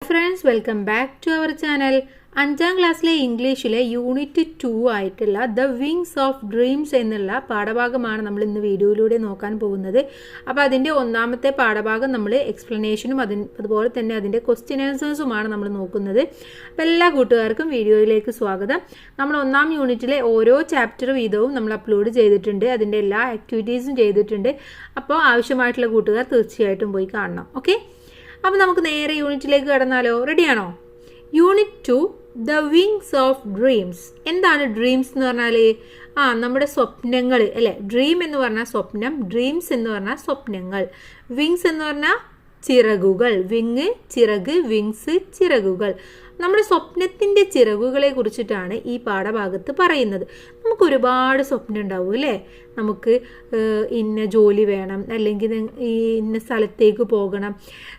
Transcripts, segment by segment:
friends, welcome back to our channel. 5ാം ക്ലാസ്സിലെ ഇംഗ്ലീഷിലെ unit 2 ആയിട്ടുള്ള ദ വിങ്സ് ഓഫ് ഡ്രീംസ് എന്നുള്ള പാഠഭാഗമാണ് നമ്മൾ ഇന്ന് വീഡിയോയിലൂടെ നോക്കാൻ പോകുന്നത്. അപ്പോൾ അതിൻ്റെ ഒന്നാമത്തെ പാഠഭാഗം നമ്മൾ എക്സ്പ്ലനേഷനും അതുപോലെ തന്നെ അതിൻ്റെ ക്വസ്റ്റ്യൻ ആൻസേഴ്സുമാണ് നമ്മൾ നോക്കുന്നത്. അപ്പോൾ എല്ലാ കൂട്ടുകാർക്കും വീഡിയോയിലേക്ക് സ്വാഗതം. നമ്മൾ 1ാം യൂണിറ്റിലെ ഓരോ ചാപ്റ്റർ വീതവും നമ്മൾ അപ്ലോഡ് ചെയ്തിട്ടുണ്ട്. അതിൻ്റെ എല്ലാ ആക്ടിവിറ്റീസും ചെയ്തിട്ടുണ്ട്. അപ്പോൾ ആവശ്യമായിട്ടുള്ള കൂട്ടുകാർ തീർച്ചയായിട്ടും പോയി കാണണം. ഓക്കെ, അപ്പോൾ നമുക്ക് നേരെ യൂണിറ്റിലേക്ക് കടന്നാലോ? റെഡിയാണോ? Unit 2 the wings of dreams. എന്താണ് ഡ്രീംസ് എന്ന് പറഞ്ഞാൽ? നമ്മുടെ സ്വപ്നങ്ങൾ അല്ലേ. ഡ്രീം എന്ന് പറഞ്ഞാൽ സ്വപ്നം, ഡ്രീംസ് എന്ന് പറഞ്ഞാൽ സ്വപ്നങ്ങൾ, വിങ്സ് എന്ന് പറഞ്ഞാൽ ചിറകുകൾ. വിങ് ചിറക്, വിങ്സ് ചിറകുകൾ. നമ്മുടെ സ്വപ്നത്തിൻ്റെ ചിറകുകളെ കുറിച്ചിട്ടാണ് ഈ പാഠഭാഗത്ത് പറയുന്നത്. നമുക്ക് ഒരുപാട് സ്വപ്നം ഉണ്ടാവും അല്ലേ. നമുക്ക് ഇന്ന ജോലി വേണം, അല്ലെങ്കിൽ ഇന്ന സ്ഥലത്തേക്ക് പോകണം,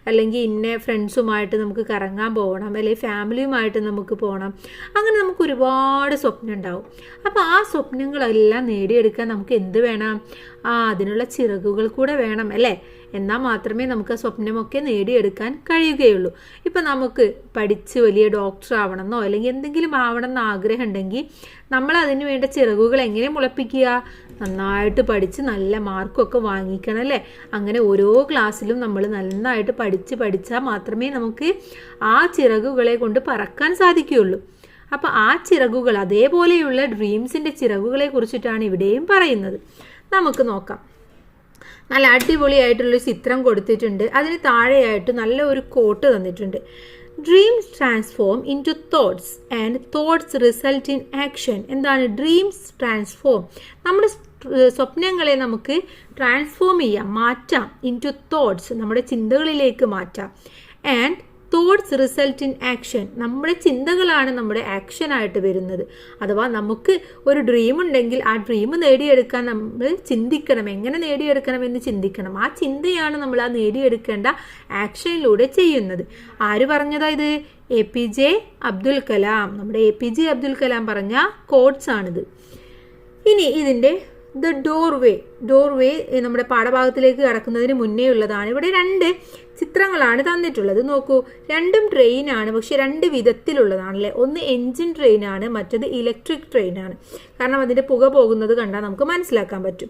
അല്ലെങ്കിൽ ഇന്ന ഫ്രണ്ട്സുമായിട്ട് നമുക്ക് കറങ്ങാൻ പോകണം, അല്ലെങ്കിൽ ഫാമിലിയുമായിട്ട് നമുക്ക് പോകണം. അങ്ങനെ നമുക്ക് ഒരുപാട് സ്വപ്നം ഉണ്ടാവും. അപ്പോൾ ആ സ്വപ്നങ്ങളെല്ലാം നേടിയെടുക്കാൻ നമുക്ക് എന്ത് വേണം? അതിനുള്ള ചിറകുകൾ കൂടെ വേണം അല്ലേ. എന്നാൽ മാത്രമേ നമുക്ക് ആ സ്വപ്നമൊക്കെ നേടിയെടുക്കാൻ കഴിയുകയുള്ളൂ. ഇപ്പം നമുക്ക് പഠിച്ച് വലിയ ഡോക്ടർ ആവണമെന്നോ അല്ലെങ്കിൽ എന്തെങ്കിലും ആവണമെന്ന് ആഗ്രഹം ഉണ്ടെങ്കിൽ നമ്മൾ അതിന് വേണ്ട ചിറകുകൾ എങ്ങനെ മുളപ്പിക്കുക? നന്നായിട്ട് പഠിച്ച് നല്ല മാർക്കൊക്കെ വാങ്ങിക്കണം അല്ലേ. അങ്ങനെ ഓരോ ക്ലാസ്സിലും നമ്മൾ നന്നായിട്ട് പഠിച്ചാൽ മാത്രമേ നമുക്ക് ആ ചിറകുകളെ കൊണ്ട് പറക്കാൻ സാധിക്കുകയുള്ളൂ. അപ്പോൾ ആ ചിറകുകൾ, അതേപോലെയുള്ള ഡ്രീംസിൻ്റെ ചിറകുകളെ കുറിച്ചിട്ടാണ് ഇവിടെയും പറയുന്നത്. നമുക്ക് നോക്കാം. നല്ല അടിപൊളിയായിട്ടുള്ളൊരു ചിത്രം കൊടുത്തിട്ടുണ്ട്. അതിന് താഴെയായിട്ട് നല്ല ഒരു കോട്ട് തന്നിട്ടുണ്ട്. Dreams transform into thoughts and thoughts result in action. എന്താണ് ഡ്രീംസ് ട്രാൻസ്ഫോം? നമ്മുടെ സ്വപ്നങ്ങളെ നമുക്ക് ട്രാൻസ്ഫോം ചെയ്യാം, മാറ്റാം. ഇൻ ടു തോട്ട്സ്, നമ്മുടെ ചിന്തകളിലേക്ക് മാറ്റാം. And thoughts result in action, നമ്മുടെ ചിന്തകളാണ് നമ്മുടെ ആക്ഷനായിട്ട് വരുന്നത്. അഥവാ നമുക്ക് ഒരു ഡ്രീം ഉണ്ടെങ്കിൽ ആ ഡ്രീം നേടിയെടുക്കാൻ നമ്മൾ ചിന്തിക്കണം. എങ്ങനെ നേടിയെടുക്കണമെന്ന് ചിന്തിക്കണം. ആ ചിന്തയാണ് നമ്മൾ ആ നേടിയെടുക്കേണ്ട ആക്ഷനിലൂടെ ചെയ്യുന്നത്. ആര് പറഞ്ഞതാ ഇത്? APJ അബ്ദുൽ കലാം. നമ്മുടെ APJ അബ്ദുൽ കലാം പറഞ്ഞ കോട്ട്സ് ആണിത്. ഇനി ഇതിൻ്റെ ദ ഡോർവേ നമ്മുടെ പാഠഭാഗത്തിലേക്ക് കടക്കുന്നതിന് മുന്നേ ഉള്ളതാണ്. ഇവിടെ 2 ചിത്രങ്ങളാണ് തന്നിട്ടുള്ളത്. നോക്കൂ, രണ്ടും ട്രെയിനാണ്, പക്ഷെ 2 വിധത്തിലുള്ളതാണല്ലേ. ഒന്ന് എൻജിൻ ട്രെയിനാണ്, മറ്റത് ഇലക്ട്രിക് ട്രെയിനാണ്. കാരണം അതിൻ്റെ പുക പോകുന്നത് കണ്ടാൽ നമുക്ക് മനസ്സിലാക്കാൻ പറ്റും.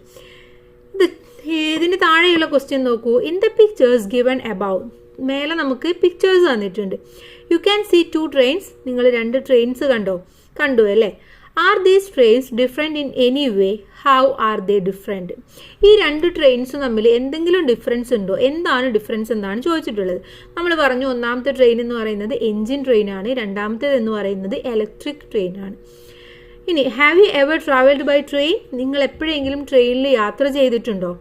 ഇതിന് താഴെയുള്ള ക്വസ്റ്റ്യൻ നോക്കൂ. In the pictures given about, മേലെ നമുക്ക് പിക്ചേഴ്സ് തന്നിട്ടുണ്ട്. You can see 2 trains. നിങ്ങൾ 2 ട്രെയിൻസ് കണ്ടു അല്ലേ. Are these trains different in any way? How are they different? ഈ 2 ട്രെയിൻസും തമ്മിൽ എന്തെങ്കിലും ഡിഫറൻസ് ഉണ്ടോ? എന്താണ് ഡിഫറൻസ് എന്നാണ് ചോദിച്ചിട്ടുള്ളത്. നമ്മൾ പറഞ്ഞു, ഒന്നാമത്തെ ട്രെയിൻ എന്ന് പറയുന്നത് എൻജിൻ ട്രെയിനാണ്, രണ്ടാമത്തേത് എന്ന് പറയുന്നത് ഇലക്ട്രിക് ട്രെയിനാണ്. ഇനി have you ever travelled by train? നിങ്ങൾ എപ്പോഴെങ്കിലും ട്രെയിനിൽ യാത്ര ചെയ്തിട്ടുണ്ടോ?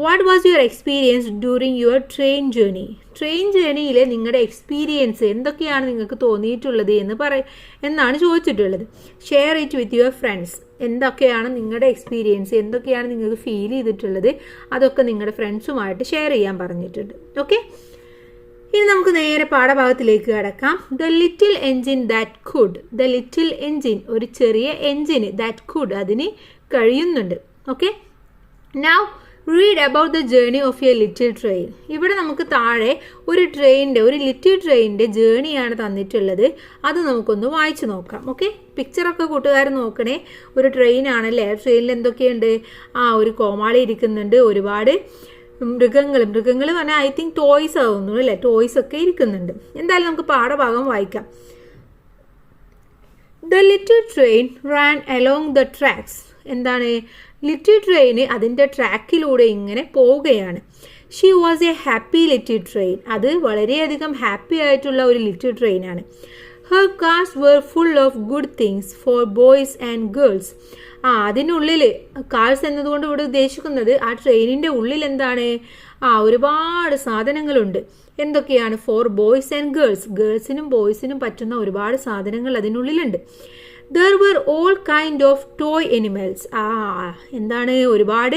What was your experience during your train journey? Train ജേർണിയിൽ നിങ്ങളുടെ എക്സ്പീരിയൻസ് എന്തൊക്കെയാണ് നിങ്ങൾക്ക് തോന്നിയിട്ടുള്ളത് എന്നാണ് ചോദിച്ചിട്ടുള്ളത്. Share it with your friends. എന്തൊക്കെയാണ് നിങ്ങളുടെ എക്സ്പീരിയൻസ്, എന്തൊക്കെയാണ് നിങ്ങൾക്ക് ഫീൽ ചെയ്തിട്ടുള്ളത്, അതൊക്കെ നിങ്ങളുടെ ഫ്രണ്ട്സുമായിട്ട് ഷെയർ ചെയ്യാൻ പറഞ്ഞിട്ടുണ്ട്. ഓക്കെ, ഇനി നമുക്ക് നേരെ പാഠഭാഗത്തിലേക്ക് കടക്കാം. The little engine that could. The little engine, ഒരു ചെറിയ എൻജിന്, ദാറ്റ് കുഡ്, അതിന് കഴിയുന്നുണ്ട്. Okay, now read about the journey of A little train. ഇവിടെ നമുക്ക് താഴെ ഒരു ലിറ്റിൽ ട്രെയിനിൻ്റെ ജേർണിയാണ് തന്നിട്ടുള്ളത്. അത് നമുക്കൊന്ന് വായിച്ചു നോക്കാം. ഓക്കെ, പിക്ചറൊക്കെ കൂട്ടുകാർ നോക്കണേ. ഒരു ട്രെയിനാണല്ലേ. ട്രെയിനിൽ എന്തൊക്കെയുണ്ട്? ഒരു കോമാളി ഇരിക്കുന്നുണ്ട്, ഒരുപാട് മൃഗങ്ങൾ പറഞ്ഞാൽ ഐ തിങ്ക് ടോയ്സ് ആവുന്നു അല്ലേ. ടോയ്സ് ഒക്കെ ഇരിക്കുന്നുണ്ട്. എന്തായാലും നമുക്ക് പാഠഭാഗം വായിക്കാം. The little train ran along the tracks. എന്താണ്? ലിറ്റിൽ ട്രെയിന് അതിൻ്റെ ട്രാക്കിലൂടെ ഇങ്ങനെ പോവുകയാണ്. She was a happy little train. അത് വളരെയധികം ഹാപ്പി ആയിട്ടുള്ള ഒരു ലിറ്റിൽ ട്രെയിനാണ്. Her cars were full of good things for boys and girls. അതിനുള്ളിൽ കാർസ് എന്നതുകൊണ്ട് ഇവിടെ ഉദ്ദേശിക്കുന്നത് ആ ട്രെയിനിൻ്റെ ഉള്ളിൽ എന്താണ്? ഒരുപാട് സാധനങ്ങളുണ്ട്. എന്തൊക്കെയാണ്? For boys and girls. ഗേൾസിനും ബോയ്സിനും പറ്റുന്ന ഒരുപാട് സാധനങ്ങൾ അതിനുള്ളിലുണ്ട്. There were all kind of toy animals. എന്താണ്? ഒരുപാട്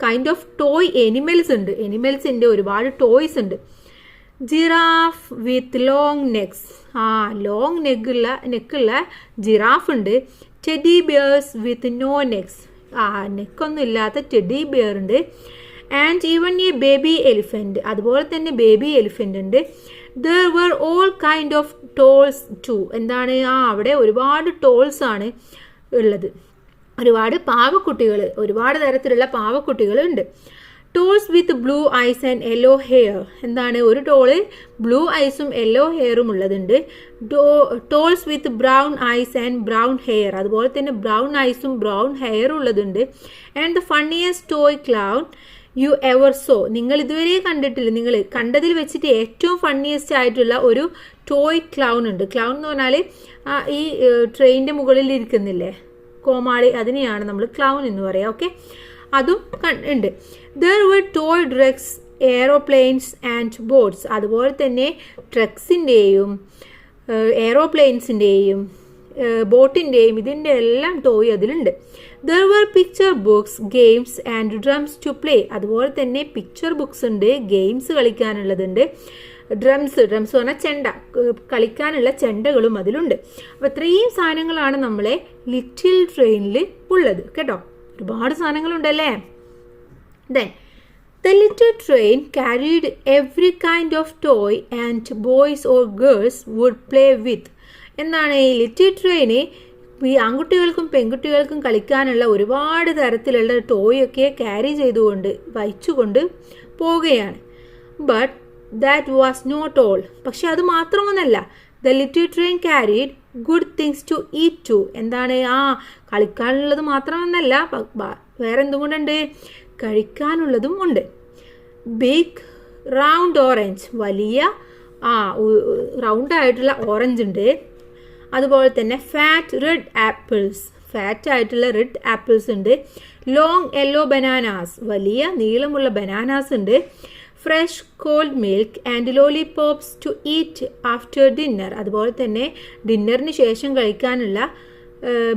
കൈൻഡ് ഓഫ് ടോയ് എനിമൽസ് ഉണ്ട്. എനിമൽസിൻ്റെ ഒരുപാട് ടോയ്സ് ഉണ്ട്. Giraffe with long necks. Long നെക്കുള്ള ജിറാഫ് ഉണ്ട്. Teddy bears with no necks. നെക്കൊന്നും ഇല്ലാത്ത ടെഡി ബിയർ ഉണ്ട്. And even a baby elephant. അതുപോലെ തന്നെ ബേബി എലിഫൻ്റ് ഉണ്ട്. There were all kind of dolls too. എന്താണ് അവിടെ ഒരുപാട് ടോൾസ് ആണ് ഉള്ളത്, ഒരുപാട് പാവക്കുട്ടികൾ, ഒരുപാട് തരത്തിലുള്ള പാവക്കുട്ടികൾ ഉണ്ട്. Dolls with blue eyes and yellow hair. എന്താണ് ഒരു ടോള് ബ്ലൂ ഐസും യെല്ലോ ഹെയറും ഉള്ളതുണ്ട്. Dolls with brown eyes and brown hair. അതുപോലെ തന്നെ ബ്രൗൺ ഐസും ബ്രൗൺ ഹെയറും ഉള്ളതുണ്ട്. And the funniest toy clown you ever saw. നിങ്ങൾ ഇതുവരെ കണ്ടിട്ടില്ല, നിങ്ങൾ കണ്ടതിൽ വെച്ചിട്ട് ഏറ്റവും ഫണ്ണിയസ്റ്റ് ആയിട്ടുള്ള ഒരു ടോയ് ക്ലൗൺ ഉണ്ട്. ക്ലൗൺ എന്ന് പറഞ്ഞാൽ ഈ ട്രെയിനിൻ്റെ മുകളിൽ ഇരിക്കുന്നില്ലേ കോമാളി, അതിനെയാണ് നമ്മൾ ക്ലൗൺ എന്ന് പറയുക. ഓക്കെ, അതും ഉണ്ട്. There were toy trucks, aeroplanes and boats. അതുപോലെ തന്നെ ട്രക്സിൻ്റെയും എയറോപ്ലെയിൻസിൻ്റെയും ബോട്ടിൻ്റെയും ഇതിൻ്റെ എല്ലാം ടോയ് അതിലുണ്ട്. There were picture books, games and drums to play. അതുപോലെ തന്നെ പിക്ചർ ബുക്സ് ഉണ്ട്, ഗെയിംസ് കളിക്കാനുള്ളതുണ്ട്, ഡ്രംസ് പറഞ്ഞാൽ ചെണ്ട, കളിക്കാനുള്ള ചെണ്ടകളും അതിലുണ്ട്. അപ്പോൾ ഇത്രയും സാധനങ്ങളാണ് നമ്മളെ ലിറ്റിൽ ട്രെയിനിൽ ഉള്ളത് കേട്ടോ. ഒരുപാട് സാധനങ്ങളുണ്ടല്ലേ. Then the little train carried every kind of toy and boys or girls would play with. എന്താണ് ഈ ലിറ്റിൽ ട്രെയിന് ഈ ആൺകുട്ടികൾക്കും പെൺകുട്ടികൾക്കും കളിക്കാനുള്ള ഒരുപാട് തരത്തിലുള്ള ടോയൊക്കെ ക്യാരി ചെയ്തുകൊണ്ട് വഹിച്ചുകൊണ്ട് പോവുകയാണ്. But that was not all. പക്ഷെ അത് മാത്രമൊന്നല്ല. The little train carried good things to eat too. എന്താണ് കളിക്കാനുള്ളത് മാത്രമെന്നല്ല, വേറെ എന്തും കൊണ്ടുണ്ട്, കഴിക്കാനുള്ളതും ഉണ്ട്. Big round orange. വലിയ റൗണ്ട് ആയിട്ടുള്ള ഓറഞ്ച് ഉണ്ട്. അതുപോലെ തന്നെ ഫാറ്റ് റെഡ് ആപ്പിൾസ്. ഫാറ്റ് ആയിട്ടുള്ള റെഡ് ആപ്പിൾസ് ഉണ്ട്. Long yellow bananas. വലിയ നീളമുള്ള ബനാനാസ് ഉണ്ട്. Fresh cold milk and lollipops to eat after dinner. അതുപോലെ തന്നെ ഡിന്നറിന് ശേഷം കഴിക്കാനുള്ള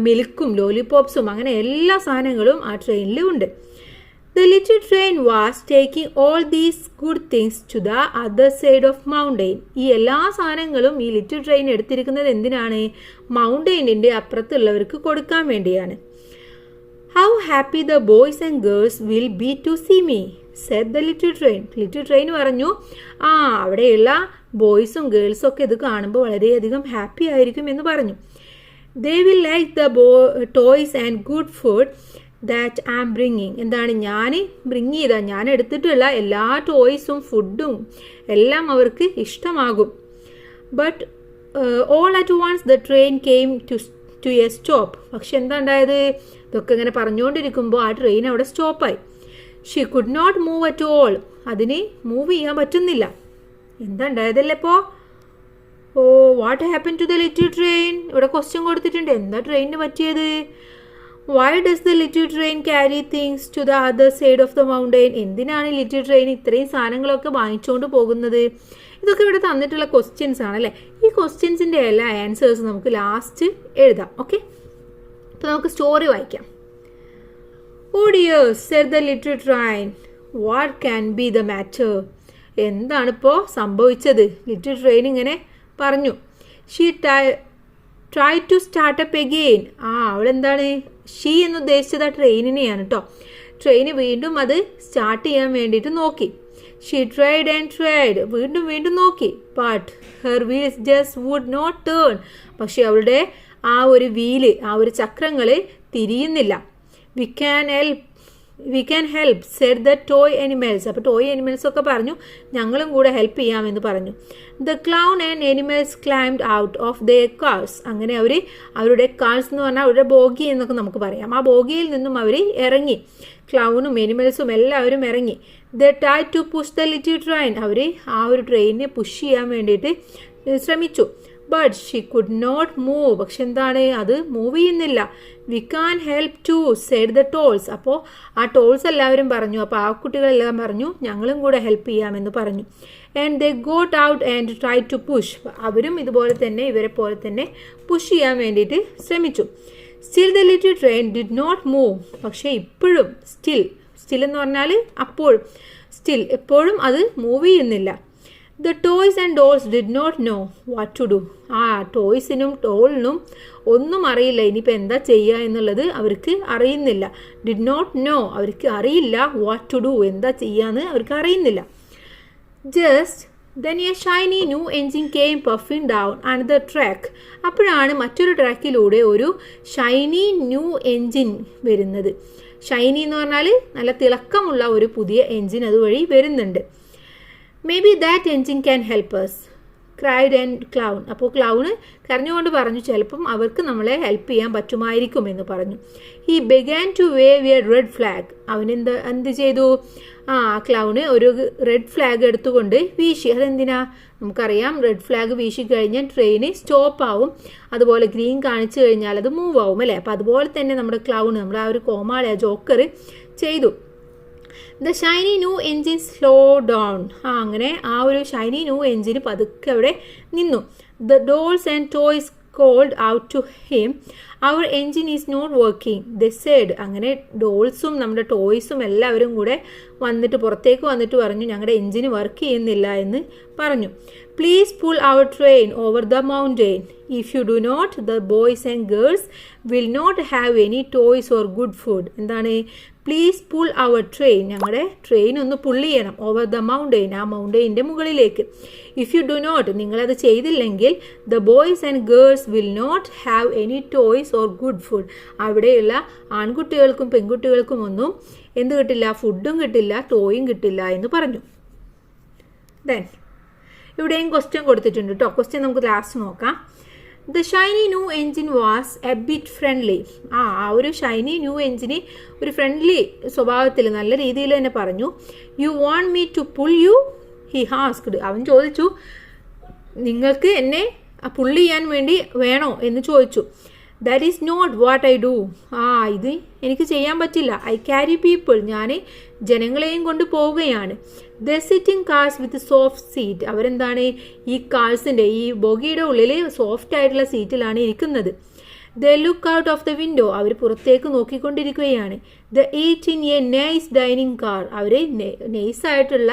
മിൽക്കും ലോലിപോപ്സും അങ്ങനെ എല്ലാ സാധനങ്ങളും ആ ട്രെയിനിൽ ഉണ്ട്. The little train was taking all these good things to the other side of mountain. ഈ എല്ലാ സാധനങ്ങളും ഈ ലിറ്റിൽ ട്രെയിൻ എടുത്തിരിക്കുന്നത് എന്തിനാണ്? മൗണ്ടെയിനിൻ്റെ അപ്പുറത്തുള്ളവർക്ക് കൊടുക്കാൻ വേണ്ടിയാണ്. How happy the boys and girls will be to see me, said the little train. Little train പറഞ്ഞു, അവിടെയുള്ള ബോയ്സും ഗേൾസും ഒക്കെ ഇത് കാണുമ്പോൾ വളരെയധികം ഹാപ്പി ആയിരിക്കും എന്ന് പറഞ്ഞു. They will like the toys and good food that I am bringing. എന്താണ് ഞാൻ എടുത്തിട്ടുള്ള എല്ലാ ടോയ്സും ഫുഡും എല്ലാം അവർക്ക് ഇഷ്ടമാകും. But all at once the train came to a stop. പക്ഷെ എന്താ ഉണ്ടായത്? ഇതൊക്കെ ഇങ്ങനെ പറഞ്ഞുകൊണ്ടിരിക്കുമ്പോൾ ആ ട്രെയിൻ അവിടെ സ്റ്റോപ്പായി. She could not move at all. അതിന് മൂവ് ചെയ്യാൻ പറ്റുന്നില്ല. എന്താ ഉണ്ടായതല്ലേ ഇപ്പോൾ? What happen to the little train? ഇവിടെ ക്വസ്റ്റ്യൻ കൊടുത്തിട്ടുണ്ട്. എന്താ ട്രെയിനിന് പറ്റിയത്? Why does the little train carry things to the other side of the mountain? എന്തിനാണ് ലിറ്റിൽ ട്രെയിൻ ഇത്രയും സാധനങ്ങളൊക്കെ വാങ്ങിച്ചുകൊണ്ട് പോകുന്നത്? ഇതൊക്കെ ഇവിടെ തന്നിട്ടുള്ള ക്വസ്റ്റ്യൻസ് ആണല്ലേ. ഈ ക്വസ്റ്റ്യൻസിൻ്റെ എല്ലാ ആൻസേഴ്സും നമുക്ക് ലാസ്റ്റ് എഴുതാം. ഓക്കെ, അപ്പോൾ നമുക്ക് സ്റ്റോറി വായിക്കാം. Oh dear, said the little train. What can be the matter? എന്താണിപ്പോൾ സംഭവിച്ചത്? ലിറ്റിൽ ട്രെയിൻ ഇങ്ങനെ പറഞ്ഞു. She try to start up again. അവളെന്താണ് ഷീ എന്ന് ഉദ്ദേശിച്ചത് ആ ട്രെയിനിനെയാണ് കേട്ടോ. ട്രെയിന് വീണ്ടും അത് സ്റ്റാർട്ട് ചെയ്യാൻ വേണ്ടിയിട്ട് നോക്കി. She tried and tried. വീണ്ടും നോക്കി. But her wheels just would not turn. പക്ഷെ അവളുടെ ആ ഒരു വീല്, ആ ഒരു ചക്രങ്ങൾ തിരിയുന്നില്ല. We can help said the toy animals. അപ്പോൾ ടോയ് അനിമൽസ് ഒക്കെ പറഞ്ഞു ഞങ്ങളും കൂടെ ഹെൽപ്പ് ചെയ്യാമെന്ന് പറഞ്ഞു. The clown and animals climbed out of the cars. അങ്ങനെ അവരുടെ കാഴ്സ് എന്ന് പറഞ്ഞാൽ അവരുടെ ബോഗി എന്നൊക്കെ നമുക്ക് പറയാം. ആ ബോഗിയിൽ നിന്നും അവർ ഇറങ്ങി. ക്ലൗണും അനിമൽസും എല്ലാവരും ഇറങ്ങി. They try to push the little train. അവർ ആ ഒരു ട്രെയിനിനെ പുഷ് ചെയ്യാൻ വേണ്ടിയിട്ട് ശ്രമിച്ചു. But she could not move. പക്ഷെ എന്താണ്, അത് മൂവ് ചെയ്യുന്നില്ല. We can help too said the dolls. അപ്പോൾ ആ ടോൾസ് എല്ലാവരും പറഞ്ഞു, അപ്പോൾ ആ കുട്ടികളെല്ലാം പറഞ്ഞു ഞങ്ങളും കൂടെ ഹെൽപ്പ് ചെയ്യാമെന്ന് പറഞ്ഞു. And they got out and try to push. അവരും ഇതുപോലെ തന്നെ ഇവരെ പോലെ തന്നെ പുഷ് ചെയ്യാൻ വേണ്ടിയിട്ട് ശ്രമിച്ചു. Still the little train did not move. പക്ഷേ ഇപ്പോഴും സ്റ്റിൽ എന്ന് പറഞ്ഞാൽ അപ്പോഴും എപ്പോഴും അത് മൂവ് ചെയ്യുന്നില്ല. The toys and dolls did not know what to do. ടോയ്സിനും ടോളിനും ഒന്നും അറിയില്ല ഇനിയിപ്പോൾ എന്താ ചെയ്യുക എന്നുള്ളത് അവർക്ക് അറിയുന്നില്ല. ഡിഡ് നോട്ട് നോ, അവർക്ക് അറിയില്ല. വാട്ട് ടു ഡു, എന്താ ചെയ്യാന്ന് അവർക്ക് അറിയുന്നില്ല. Just Then a shiny new engine came puffing down another track. അപ്പോഴാണ് മറ്റൊരു ട്രാക്കിലൂടെ ഒരു ഷൈനി ന്യൂ എൻജിൻ വരുന്നത്. ഷൈനി എന്ന് പറഞ്ഞാൽ നല്ല തിളക്കമുള്ള ഒരു പുതിയ എൻജിൻ അതുവഴി വരുന്നുണ്ട്. May be that engine can help us, cried and clown. അപ്പോൾ ക്ലൗണ് കരഞ്ഞുകൊണ്ട് പറഞ്ഞു ചിലപ്പം അവർക്ക് നമ്മളെ ഹെൽപ്പ് ചെയ്യാൻ പറ്റുമായിരിക്കും എന്ന് പറഞ്ഞു. He began to wave a red flag. അവൻ എന്ത് ചെയ്തു? ക്ലൗണ് ഒരു റെഡ് ഫ്ലാഗ് എടുത്തുകൊണ്ട് വീശി. അതെന്തിനാ? നമുക്കറിയാം റെഡ് ഫ്ലാഗ് വീശി കഴിഞ്ഞാൽ ട്രെയിന് സ്റ്റോപ്പ് ആവും, അതുപോലെ ഗ്രീൻ കാണിച്ചു കഴിഞ്ഞാൽ അത് മൂവ് ആവും അല്ലേ. അപ്പോൾ അതുപോലെ തന്നെ നമ്മുടെ ക്ലൗണ്, നമ്മുടെ ആ ഒരു കോമാളി, ആ ജോക്കർ ചെയ്തു. The shiny new engine slow down. അങ്ങനെ ആ ഒരു ഷൈനി ന്യൂ എൻജിന് പതുക്കെ അവിടെ നിന്നു. The dolls and toys called out to him, our engine is not working they said. അങ്ങനെ ഡോൾസും നമ്മുടെ ടോയ്സും എല്ലാവരും കൂടെ പുറത്തേക്ക് വന്നിട്ട് പറഞ്ഞു ഞങ്ങളുടെ എൻജിന് വർക്ക് ചെയ്യുന്നില്ല എന്ന് പറഞ്ഞു. Please pull our train over the mountain. If you do not the boys and girls will not have any toys or good food. എന്താണ്? പ്ലീസ് പുൾ അവർ ട്രെയിൻ, ഞങ്ങളുടെ ട്രെയിൻ ഒന്ന് പുള്ള് ചെയ്യണം. Over the mountain, ആ മൗണ്ടെയിൻ്റെ മുകളിലേക്ക്. If you do not, നിങ്ങളത് ചെയ്തില്ലെങ്കിൽ the boys and girls will not have any toys or good food. അവിടെയുള്ള ആൺകുട്ടികൾക്കും പെൺകുട്ടികൾക്കും ഒന്നും എന്ത് കിട്ടില്ല? ഫുഡും കിട്ടില്ല, ടോയും കിട്ടില്ല എന്ന് പറഞ്ഞു. ദെൻ ഇവിടെയും ക്വസ്റ്റ്യൻ കൊടുത്തിട്ടുണ്ട് കേട്ടോ. ക്വസ്റ്റ്യൻ നമുക്ക് ലാസ്റ്റ് നോക്കാം. The shiny new engine was a bit friendly. ആ ഒരു ഷൈനി ന്യൂ എൻജിന് ഒരു ഫ്രണ്ട്ലി സ്വഭാവത്തിൽ നല്ല രീതിയിൽ തന്നെ പറഞ്ഞു. You want me to pull you, he asked. അവൻ ചോദിച്ചു നിങ്ങൾക്ക് എന്നെ പുള്ളി ചെയ്യാൻ വേണ്ടി വേണോ എന്ന് ചോദിച്ചു. That is not what I do. ഇത് എനിക്ക് ചെയ്യാൻ പറ്റില്ല. ഐ ക്യാരി പീപ്പിൾ, ഞാൻ ജനങ്ങളെയും കൊണ്ട് പോവുകയാണ്. The sitting cars with soft seat. അവരെന്താണ്? ഈ കാർസിൻ്റെ, ഈ ബോഗിയുടെ ഉള്ളിൽ സോഫ്റ്റ് ആയിട്ടുള്ള സീറ്റിലാണ് ഇരിക്കുന്നത്. They look out of the window. അവർ പുറത്തേക്ക് നോക്കിക്കൊണ്ടിരിക്കുകയാണ്. They eat in a nice dining car. അവർ നൈസായിട്ടുള്ള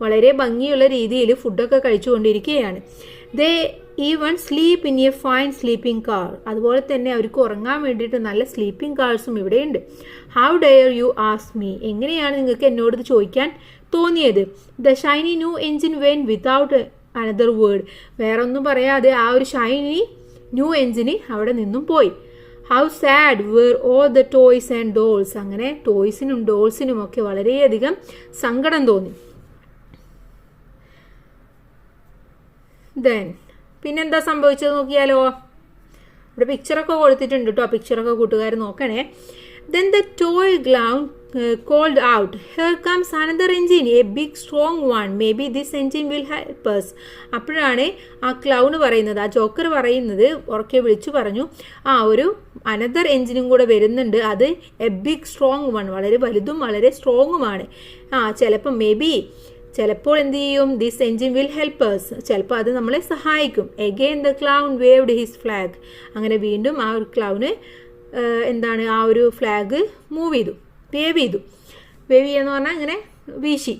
വളരെ ഭംഗിയുള്ള രീതിയിൽ ഫുഡൊക്കെ കഴിച്ചുകൊണ്ടിരിക്കുകയാണ്. They even sleep in a fine sleeping car. അതുപോലെ തന്നെ അവർക്ക് ഉറങ്ങാൻ വേണ്ടിയിട്ട് നല്ല സ്ലീപ്പിംഗ് കാർസും ഇവിടെയുണ്ട്. How dare you ask me. എങ്ങനെയാണ് നിങ്ങൾക്ക് എന്നോട് ഇത് ചോദിക്കാൻ തോന്നിയത്? The shiny new engine went without another word. വേറെ ഒന്നും പറയാതെ ആ ഒരു ഷൈനി ന്യൂ എൻജിന് അവിടെ നിന്നും പോയി. How sad were all the toys and dolls. അങ്ങനെ ടോയ്സിനും ഡോൾസിനും ഒക്കെ വളരെയധികം സങ്കടം തോന്നി. ദെൻ പിന്നെന്താ സംഭവിച്ചത് നോക്കിയാലോ. ഇവിടെ പിക്ചറൊക്കെ കൊടുത്തിട്ടുണ്ട് കേട്ടോ. പിക്ചറൊക്കെ കൂട്ടുകാർ നോക്കണേ. Then the toy clown called out, here comes another engine, a big strong one. Maybe this engine will help us. അപ്പോഴാണ് ആ ക്ലൗൺ പറയുന്നത്, ആ ജോക്കർ പറയുന്നത്, ഉറക്കെ വിളിച്ചു പറഞ്ഞു, ഒരു അനദർ എൻജിനും കൂടെ വരുന്നുണ്ട്. അത് എ ബിഗ് സ്ട്രോങ് വൺ, വളരെ വലുതും വളരെ സ്ട്രോങ്ങുമാണ്. ചിലപ്പോൾ എന്ത് ചെയ്യും? This engine will help us. ചിലപ്പോൾ അത് നമ്മളെ സഹായിക്കും. Again the clown waved his flag. അങ്ങനെ വീണ്ടും ആ ഒരു ക്ലൗണ് ആ ഒരു ഫ്ലാഗ് വേവ് ചെയ്തു. വേവ് ചെയ്യാന്ന് പറഞ്ഞാൽ ഇങ്ങനെ വീശി.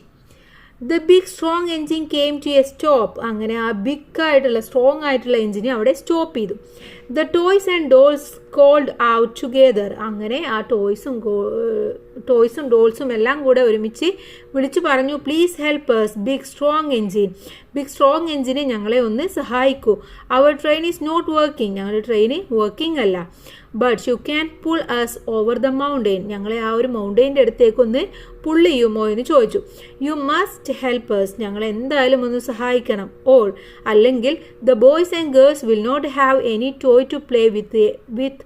The big strong engine came to a stop. അങ്ങനെ ആ ബിഗ് ആയിട്ടുള്ള സ്ട്രോങ് ആയിട്ടുള്ള എൻജിനെ അവിടെ സ്റ്റോപ്പ് ചെയ്തു. The toys and dolls called out together. അങ്ങനെ ആ ടോയ്സും ഡോൾസും എല്ലാം കൂടെ ഒരുമിച്ച് വിളിച്ചു പറഞ്ഞു, please help us, big strong engine. Big strong എൻജിനെ ഞങ്ങളെ ഒന്ന് സഹായിക്കൂ. Our train is not working. ഞങ്ങളുടെ ട്രെയിന് വർക്കിംഗ് അല്ല. But you can pull us over the mountain. ഞങ്ങളെ ആ ഒരു മൗണ്ടെയിൻ്റെ അടുത്തേക്കൊന്ന് പുള്ള് ചെയ്യുമോ എന്ന് ചോദിച്ചു. You must help us. ഞങ്ങളെ എന്തായാലും ഒന്ന് സഹായിക്കണം. ഓൾ അല്ലെങ്കിൽ the boys and girls will not have any toy to play with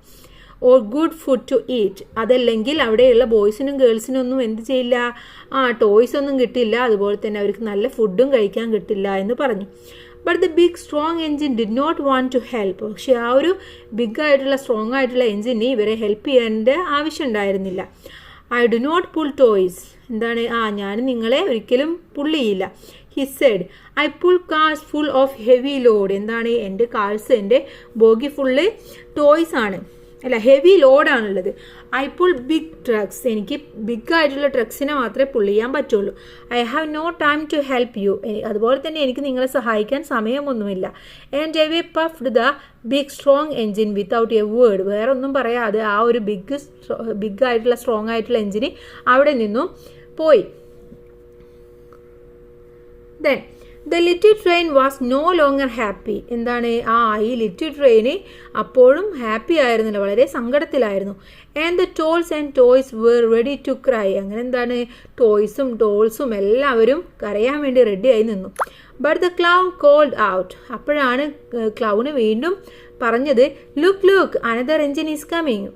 or good food to eat. അതല്ലെങ്കിൽ അവിടെയുള്ള ബോയ്സിനും ഗേൾസിനും ഒന്നും എന്ത് ചെയ്യില്ല? ടോയ്സ് ഒന്നും കിട്ടില്ല, അതുപോലെ തന്നെ അവർക്ക് നല്ല ഫുഡും കഴിക്കാൻ കിട്ടില്ല എന്ന് പറഞ്ഞു. But the big strong engine did not want to help. പക്ഷെ ആ ഒരു ബിഗ് ആയിട്ടുള്ള സ്ട്രോങ് ആയിട്ടുള്ള എൻജിന് ഇവരെ ഹെൽപ്പ് ചെയ്യേണ്ട ആവശ്യം ഉണ്ടായിരുന്നില്ല. I do not pull toys. ഞാൻ നിങ്ങളെ ഒരിക്കലും പുള്ള് ചെയ്യില്ല. He said, I pull cars full of heavy load. എൻ്റെ കാർസ്, എൻ്റെ ബോഗി ഫുള്ള് ടോയ്സ് ആണ്, ഹെവി ലോഡാണുള്ളത്. I pull big trucks. എനിക്ക് ബിഗ് ആയിട്ടുള്ള ട്രക്സിനെ മാത്രമേ പുള്ള് ചെയ്യാൻ പറ്റുള്ളൂ. I have no time to help you. അതുപോലെ തന്നെ എനിക്ക് നിങ്ങളെ സഹായിക്കാൻ സമയമൊന്നുമില്ല. And away puffed the big strong engine without a word. വേറെ ഒന്നും പറയാതെ ആ ഒരു ബിഗ് ആയിട്ടുള്ള സ്ട്രോങ് ആയിട്ടുള്ള എൻജിന് അവിടെ നിന്നും പോയി. Then the little train was no longer happy. എന്താണ് ഈ ലിറ്റിൽ ട്രെയിന് അപ്പോഴും ഹാപ്പി ആയിരുന്നില്ല, വളരെ സങ്കടത്തിലായിരുന്നു. And the dolls and toys were ready to cry. അങ്ങനെ എന്താണ് ടോയ്സും ഡോൾസും എല്ലാവരും കരയാൻ വേണ്ടി റെഡിയായി നിന്നു. But the clown called out. അപ്പോഴാണ് ക്ലൗണ് വീണ്ടും പറഞ്ഞത്, look look another engine is coming.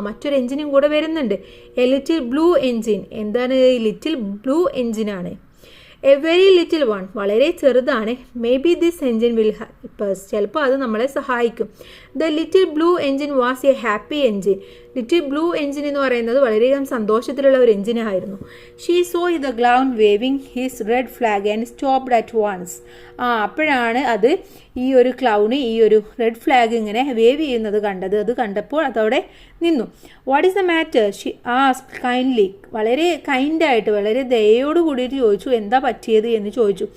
മറ്റൊരു എൻജിനും കൂടെ വരുന്നുണ്ട്. A little blue engine. എന്താണ് ലിറ്റിൽ ബ്ലൂ എൻജിനാണ്. A very little one. വളരെ ചെറുതാണ്. Maybe this engine will help us. ചിലപ്പോൾ അത് നമ്മളെ സഹായിക്കും. The little blue engine was a happy engine. Little blue engine എന്ന് പറയുന്നത് വളരെയധികം സന്തോഷത്തിലുള്ള ഒരു എൻജിനായിരുന്നു. She saw the clown waving his red flag and stopped at once. അപ്പോഴാണ് അത് ഈ ഒരു ക്ലൗണ് ഈ ഒരു റെഡ് ഫ്ലാഗ് ഇങ്ങനെ വേവ് ചെയ്യുന്നത് കണ്ടത്. അത് കണ്ടപ്പോൾ അതവിടെ നിന്നു. What is the matter she asked kindly. വളരെ കൈൻഡായിട്ട് വളരെ ദയോട് കൂടിയിട്ട് ചോദിച്ചു, എന്താ പറ്റിയത് എന്ന് ചോദിച്ചു.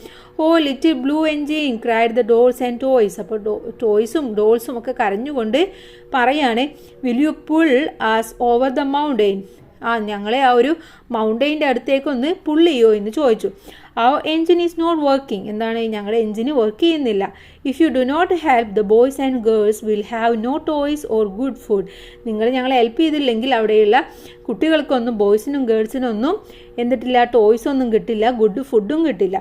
Oh little blue engine cried the dolls and toys. അപ്പോൾ ടോയ്സും ഡോൾസും ഒക്കെ കരഞ്ഞുകൊണ്ട് പറയാണ്, will you pull us over the mountain. ഞങ്ങളെ ആ ഒരു മൗണ്ടെയിൻ്റെ അടുത്തേക്കൊന്ന് പുൾ ചെയ്യോ എന്ന് ചോദിച്ചു. Engine is not working. എന്താണ് ഞങ്ങളുടെ എൻജിന് വർക്ക് ചെയ്യുന്നില്ല. If you do not help the boys and girls will have no toys or good food. നിങ്ങൾ ഞങ്ങളെ ഹെൽപ്പ് ചെയ്തില്ലെങ്കിൽ അവിടെയുള്ള കുട്ടികൾക്കൊന്നും ബോയ്സിനും ഗേൾസിനും ഒന്നും എന്നിട്ടില്ല, ടോയ്സ് ഒന്നും കിട്ടില്ല, ഗുഡ് ഫുഡും കിട്ടില്ല.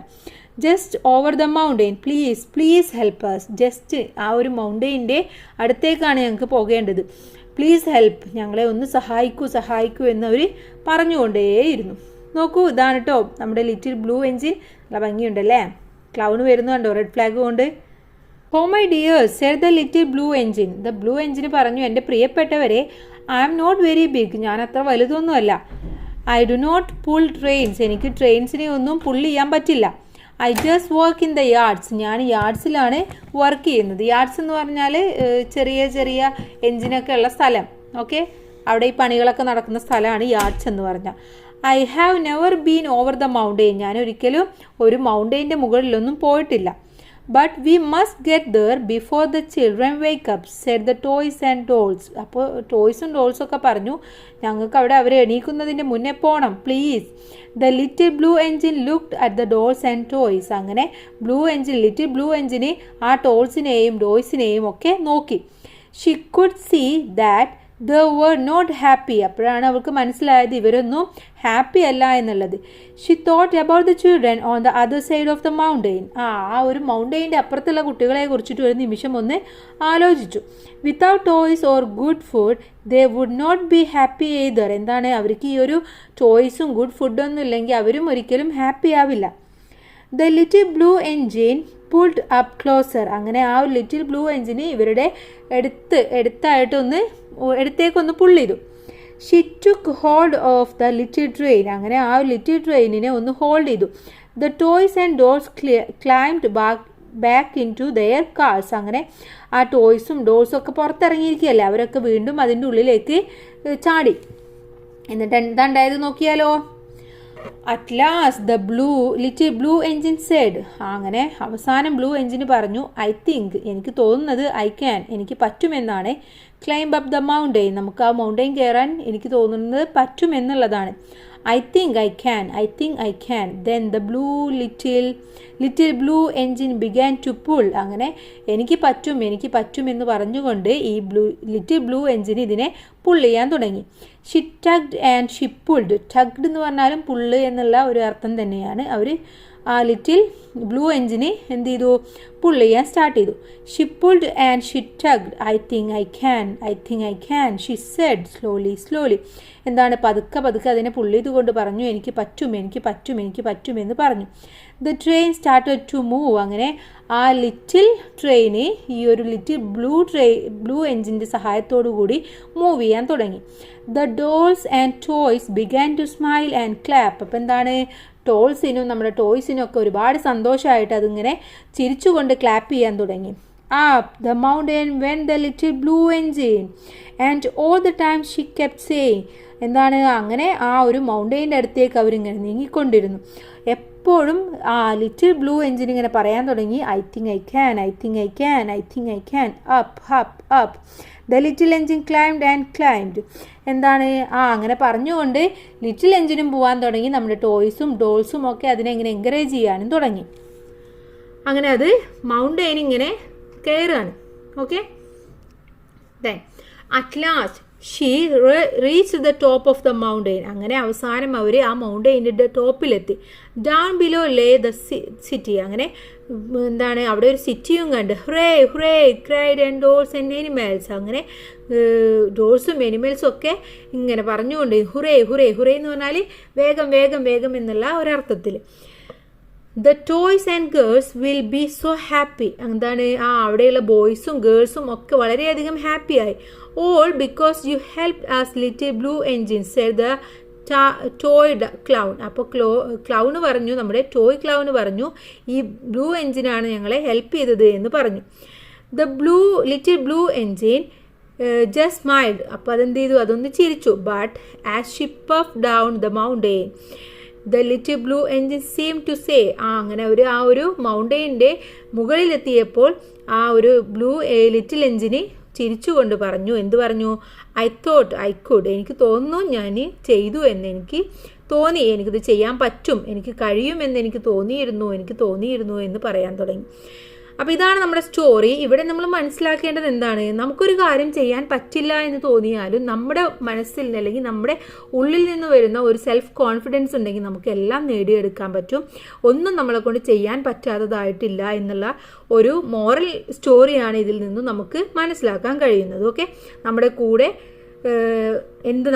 Just over the mountain please please help us. Just ആ ഒരു മൗണ്ടെയിൻ്റെ അടുത്തേക്കാണ് ഞങ്ങൾക്ക് പോകേണ്ടത്. പ്ലീസ് ഹെൽപ്പ്, ഞങ്ങളെ ഒന്ന് സഹായിക്കൂ എന്നവർ പറഞ്ഞുകൊണ്ടേയിരുന്നു. നോക്കൂ, ഇതാണ് കേട്ടോ നമ്മുടെ ലിറ്റിൽ ബ്ലൂ എൻജിൻ. നല്ല ഭംഗിയുണ്ടല്ലേ, ക്ലൗണ് വരുന്നുണ്ടോ റെഡ് ഫ്ലാഗ് കൊണ്ട്. Oh my dears said the little blue engine. The blue engine പറഞ്ഞു, എൻ്റെ പ്രിയപ്പെട്ടവരെ, I am not very big. ഞാൻ അത്ര വലുതൊന്നുമല്ല. I do not pull trains. എനിക്ക് ട്രെയിൻസിനെ ഒന്നും പുൾ ചെയ്യാൻ പറ്റില്ല. I just work in the yards. ഞാൻ യാർഡ്സിലാണ് വർക്ക് ചെയ്യുന്നത്. യാർഡ്സ് എന്ന് പറഞ്ഞാൽ ചെറിയ ചെറിയ എൻജിനൊക്കെ ഉള്ള സ്ഥലം. ഓക്കെ, അവിടെ ഈ പണികളൊക്കെ നടക്കുന്ന സ്ഥലമാണ് യാർഡ്സ് എന്ന് പറഞ്ഞാൽ. I have never been over the mountain. ഞാൻ ഒരിക്കലും ഒരു മൗണ്ടെയിൻ്റെ മുകളിലൊന്നും പോയിട്ടില്ല. But we must get there before the children wake up said the toys and dolls. അപ്പോൾ ടോയ്സും ഡോൾസൊക്കെ പറഞ്ഞു, ഞങ്ങൾക്ക് അവിടെ അവർ എണീക്കുന്നതിൻ്റെ മുന്നേ പോകണം please. The little blue engine looked at the dolls and toys. അങ്ങനെ ലിറ്റിൽ ബ്ലൂ എൻജിന് ആ ടോൾസിനെയും ഡോയ്സിനെയും ഒക്കെ നോക്കി. She could see that the were not happy. അപ്പോഴാണ് അവൾക്ക് മനസ്സിലായത് ഇവരൊന്നും ഹാപ്പി അല്ല എന്നുള്ളത്. She thought about the children on the other side of the mountain. ആ ഒരു മൗണ്ടെയിൻ്റെ അപ്പുറത്തുള്ള കുട്ടികളെ കുറിച്ചിട്ട് ഒരു നിമിഷം ഒന്ന് ആലോചിച്ചു. Without toys or good food they would not be happy either. എന്താണ് അവർക്ക് ഈ ഒരു ടോയ്സും ഗുഡ് ഫുഡൊന്നും ഇല്ലെങ്കിൽ അവരും ഒരിക്കലും ഹാപ്പി ആവില്ല. The little blue engine pulled up closer. അങ്ങനെ ആ ഒരു ലിറ്റിൽ ബ്ലൂ എൻജിന് ഇവരുടെ അടുത്തേക്കൊന്ന് പുൾ ചെയ്തു. She took hold of the little train. അങ്ങനെ ആ ലിറ്റിൽ ട്രെയിനിനെ ഒന്ന് ഹോൾഡ് ചെയ്തു. The toys and dolls climbed back into their cars. അങ്ങനെ ആ ടോയ്സും ഡോൾസും ഒക്കെ പുറത്തിറങ്ങിയിരിക്കുകയല്ലേ, അവരൊക്കെ വീണ്ടും അതിൻ്റെ ഉള്ളിലേക്ക് ചാടി. എന്നിട്ട് എന്താ ഉണ്ടായത് നോക്കിയാലോ. At last the little blue engine said. അങ്ങനെ അവസാനം ബ്ലൂ എൻജിന് പറഞ്ഞു, ഐ തിങ്ക്, എനിക്ക് തോന്നുന്നത്, ഐ ക്യാൻ, എനിക്ക് പറ്റുമെന്നാണ്. Climb up the mountain. നമുക്ക് ആ മൗണ്ടെയിൻ കയറാൻ എനിക്ക് തോന്നുന്നത് പറ്റുമെന്നുള്ളതാണ്. I think I can. Then the little blue engine began to pull. അങ്ങനെ എനിക്ക് പറ്റും എന്ന് പറഞ്ഞുകൊണ്ട് ഈ ലിറ്റിൽ ബ്ലൂ എൻജിൻ ഇതിനെ പുൾ ചെയ്യാൻ തുടങ്ങി. She tugged and she pulled. Tugged എന്ന് പറഞ്ഞാലും പുള്ള് എന്നുള്ള ഒരു അർത്ഥം തന്നെയാണ്. അവർ ആ ലിറ്റിൽ ബ്ലൂ എൻജിന് എന്ത് ചെയ്തു, പുൾ ചെയ്യാൻ സ്റ്റാർട്ട് ചെയ്തു. She pulled and she tugged. I think I can she said slowly. എന്താണ് പതുക്കെ അതിനെ പുൾ ചെയ്തുകൊണ്ട് പറഞ്ഞു, എനിക്ക് പറ്റും എന്ന് പറഞ്ഞു. The train started to move. അങ്ങനെ ആ ലിറ്റിൽ ട്രെയിന് ഈ ഒരു ലിറ്റിൽ ബ്ലൂ എൻജിൻ്റെ സഹായത്തോടു കൂടി മൂവ് ചെയ്യാൻ തുടങ്ങി. The dolls and toys began to smile and clap. അപ്പോൾ എന്താണ് ടോയ്സിനും നമ്മുടെ ടോയ്സിനും ഒക്കെ ഒരുപാട് സന്തോഷമായിട്ട് അതിങ്ങനെ ചിരിച്ചുകൊണ്ട് ക്ലാപ്പ് ചെയ്യാൻ തുടങ്ങി. Up the mountain went the little blue engine and all the time she kept saying. എന്താണ് അങ്ങനെ ആ ഒരു മൗണ്ടെയിൻ്റെ അടുത്തേക്ക് അവരിങ്ങനെ നീങ്ങിക്കൊണ്ടിരുന്നു. എപ്പോഴും ആ ലിറ്റിൽ ബ്ലൂ എൻജിൻ ഇങ്ങനെ പറയാൻ തുടങ്ങി, I think I can up. The little engine climbed. എന്താണ് അങ്ങനെ പറഞ്ഞുകൊണ്ട് ലിറ്റിൽ എൻജിനും പോകാൻ തുടങ്ങി. നമ്മുടെ ടോയ്സും ഡോൾസും ഒക്കെ അതിനെ ഇങ്ങനെ എൻകറേജ് ചെയ്യാനും തുടങ്ങി. അങ്ങനെ അത് മൗണ്ടെയിൻ ഇങ്ങനെ കയറാണ്. Okay, then at last she reach the top of the mountain. അങ്ങനെ അവസാനം അവർ ആ മൗണ്ടെയിനിൻ്റെ ടോപ്പിലെത്തി. Down below lay the city. അങ്ങനെ എന്താണ്, അവിടെ ഒരു സിറ്റിയും കണ്ട്. Hurray hurray cried and dolls and animals. അങ്ങനെ ഡോൾസും എനിമൽസും ഒക്കെ ഇങ്ങനെ പറഞ്ഞുകൊണ്ട് ഹുറേ ഹുറേ ഹുറേ എന്ന് പറഞ്ഞാൽ വേഗം വേഗം വേഗം എന്നുള്ള ഒരർത്ഥത്തിൽ. The toys and girls will be so happy. എന്താണ്, അവിടെയുള്ള ബോയ്സും ഗേൾസും ഒക്കെ വളരെയധികം ഹാപ്പിയായി. All because you help as little blue engine Z the toy clown. അപ്പോൾ ക്ലൗണ് പറഞ്ഞു, നമ്മുടെ ടോയ് ക്ലൗണ് പറഞ്ഞു, ഈ ബ്ലൂ എൻജിനാണ് ഞങ്ങളെ ഹെൽപ്പ് ചെയ്തത് എന്ന് പറഞ്ഞു. The little blue engine just smiled. അപ്പോൾ അതെന്ത് ചെയ്തു, അതൊന്ന് ചിരിച്ചു. But as she puff down the mountain the little blue engine seem to say. അങ്ങനെ ആ ഒരു മൗണ്ടെയിൻ്റെ മുകളിലെത്തിയപ്പോൾ ആ ഒരു ലിറ്റിൽ എൻജിന് ചിരിച്ചുകൊണ്ട് പറഞ്ഞു, എന്ത് പറഞ്ഞു, ഐ തോട്ട് ഐ കുഡ്. എനിക്ക് തോന്നുന്നു ഞാൻ ചെയ്തു എന്ന് എനിക്ക് തോന്നി, എനിക്കിത് ചെയ്യാൻ പറ്റും, എനിക്ക് കഴിയുമെന്ന് എനിക്ക് തോന്നിയിരുന്നു എന്ന് പറയാൻ തുടങ്ങി. അപ്പോൾ ഇതാണ് നമ്മുടെ സ്റ്റോറി. ഇവിടെ നമ്മൾ മനസ്സിലാക്കേണ്ടത് എന്താണ്, നമുക്കൊരു കാര്യം ചെയ്യാൻ പറ്റില്ല എന്ന് തോന്നിയാലും നമ്മുടെ മനസ്സിൽ അല്ലെങ്കിൽ നമ്മുടെ ഉള്ളിൽ നിന്ന് വരുന്ന ഒരു സെൽഫ് കോൺഫിഡൻസ് ഉണ്ടെങ്കിൽ നമുക്ക് എല്ലാം നേടിയെടുക്കാൻ പറ്റും. ഒന്നും നമ്മളെ കൊണ്ട് ചെയ്യാൻ പറ്റാത്തതായിട്ടില്ല എന്നുള്ള ഒരു മോറൽ സ്റ്റോറിയാണ് ഇതിൽ നിന്നും നമുക്ക് മനസ്സിലാക്കാൻ കഴിയുന്നത്. ഓക്കെ, നമ്മുടെ കൂടെ